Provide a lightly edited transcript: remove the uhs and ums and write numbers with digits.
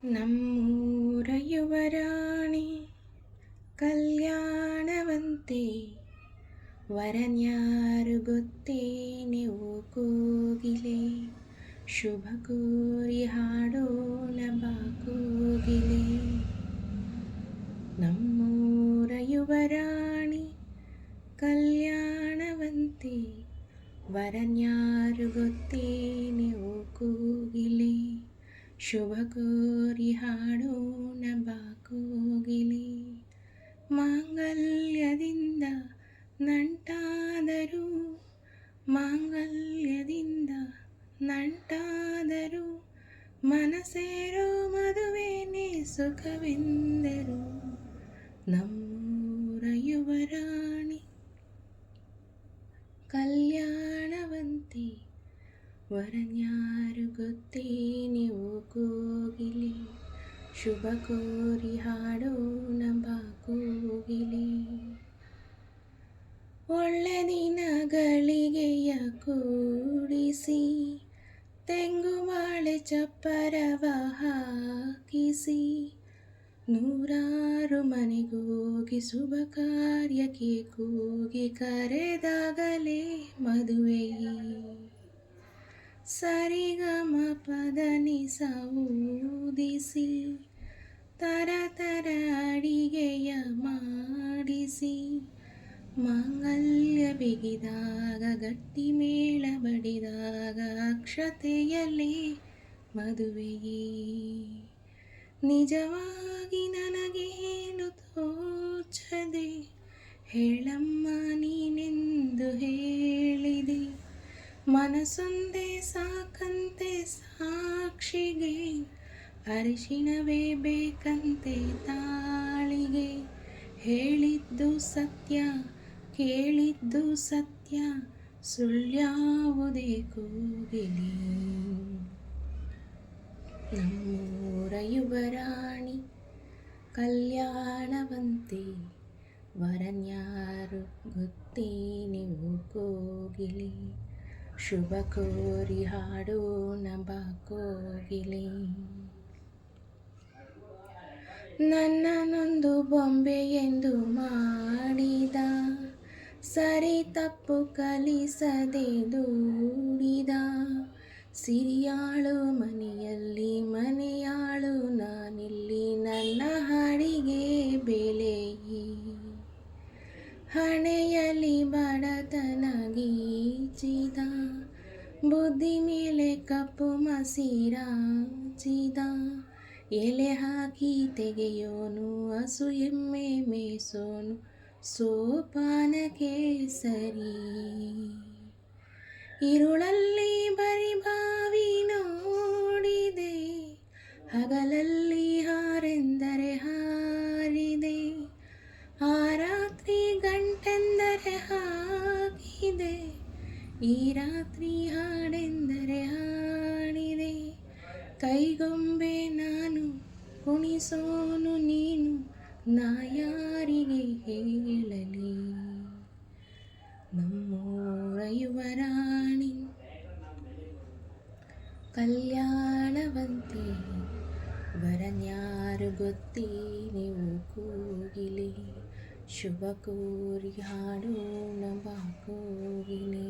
ನಮ್ಮೂರ ಯುವರಾಣಿ ಕಲ್ಯಾಣವಂತೆ ವರನ್ಯಾರು ಗೊತ್ತೇನೆವು ಕೋಗಿಲೆ ಶುಭ ಕೋರಿ ಹಾಡೋಣ ಬಾ ಕೋಗಿಲೆ. ನಮ್ಮೂರ ಯುವರಾಣಿ ಕಲ್ಯಾಣವಂತೆ ವರನ್ಯಾರು ಗೊತ್ತೇನೆವು ಕೋಗಿಲೆ ಶುಭ ಕೋರಿ ಹಾಡೋಣ ಬಾ ಕೋಗಿಲೆ. ಮಾಂಗಲ್ಯದಿಂದ ನಂಟಾದರೂ ಮಾಂಗಲ್ಯದಿಂದ ನಂಟಾದರೂ ಮನಸೇರೋ ಮದುವೆನೇ ಸುಖವೆಂದರು. ನಮ್ಮೂರ ಯುವರಾಣಿ ಕಲ್ಯಾಣವಂತೆ ವರನ್ಯಾರು ಗೊತ್ತೇನೆವು ಕೋಗಿಲೆ ಶುಭ ಕೋರಿ ಹಾಡೋಣ ಬಾ ಕೋಗಿಲೆ. ಒಳ್ಳೆ ದಿನಗಳಿಗೆಯ ಕೂಡಿಸಿ ತೆಂಗು ಬಾಳೆ ಚಪ್ಪರವ ಹಾಕಿಸಿ ನೂರಾರು ಮನೆಗೋಗಿ ಶುಭ ಕಾರ್ಯಕ್ಕೆ ಕೂಗಿ ಕರೆದಾಗಲೇ ಮದುವೆಯೇ. ಸರಿಗಮ ಪದನಿಸ ಊದಿಸಿ ತರ ತರ ಅಡಿಗೆಯ ಮಾಡಿಸಿ ಮಾಂಗಲ್ಯ ಬಿಗಿದಾಗ ಗಟ್ಟಿ ಮೇಳ ಬಡಿದಾಗ ಅಕ್ಷತೆಯಲ್ಲೇ ಮದುವೆಯೇ. ನಿಜವಾಗಿ ನನಗೇನು ತೋಚದೆ ಹೇಳಮ್ಮ ನೀನೆಂದು ಹೇಳಿದೆ. ಮನಸೊಂದೇ ಸಾಕಂತೆ ಸಾಕ್ಷಿಗೆ ಅರಿಶಿಣವೇ ಬೇಕಂತೆ ತಾಳಿಗೆ. ಹೇಳಿದ್ದು ಸತ್ಯ ಕೇಳಿದ್ದು ಸತ್ಯ ಸುಳ್ಳ್ಯಾವುದೇ ಕೋಗಿಲೆ. ನಮ್ಮೂರ ಯುವರಾಣಿ ಕಲ್ಯಾಣವಂತೆ ವರನ್ಯಾರು ಗೊತ್ತೇನೆವು ಕೋಗಿಲೆ ಶುಭ ಕೋರಿ ಹಾಡೋಣ ಬಾ ಕೋಗಿಲೆ. ನನ್ನನೊಂದು ಬೊಂಬೆ ಎಂದು ಮಾಡಿದ ಸರಿ ತಪ್ಪು ಕಲಿಸದೆ ದೂಡಿದ. ಸಿರಿಯಾಳು ಮನೆಯಲ್ಲಿ ಮನೆಯಾಳು ನಾನಿಲ್ಲಿ ನನ್ನ ಹಾಡಿಗೆ ಬೆಲೆಯೇ. ಹಣೆಯಲ್ಲಿ ಬಡತನ ಗೀಚಿದ ಬುದ್ಧಿ ಮೇಲೆ ಕಪ್ಪು ಮಸಿರಾಚಿದ. ಎಲೆ ಹಾಕಿ ತೆಗೆಯೋನು ಹಸು ಎಮ್ಮೆ ಮೇಸೋನು ಸೋಪಾನಕ್ಕೆ ಸರಿ. ಇರುಳಲ್ಲಿ ಬರಿ ಬಾವಿ ನೋಡಿದೆ ಹಗಲಲ್ಲಿ ಹಾರೆಂದರೆ ಹಾರಿದೆ. ಆ ರಾತ್ರಿ ಗಂಟೆಂದರೆ ಹಾಕಿದೆ ಈ ರಾತ್ರಿ ಹಾಡೆಂದರೆ ಹಾಡಿದೆ. ಕೈಗೊಂಬೆ ನಾನು ಕುಣಿಸೋನು ನೀನು ನಾ ಯಾರಿಗೆ ಹೇಳಲಿ. ನಮ್ಮೂರ ಯುವರಾಣಿ ಕಲ್ಯಾಣವಂತೆ ವರನ್ಯಾರು ಗೊತ್ತೇನೆವು ಕೋಗಿಲೆ ಶುಭ ಕೋರಿ ಹಾಡೋಣ ಬಾ ಕೋಗಿಲೆ.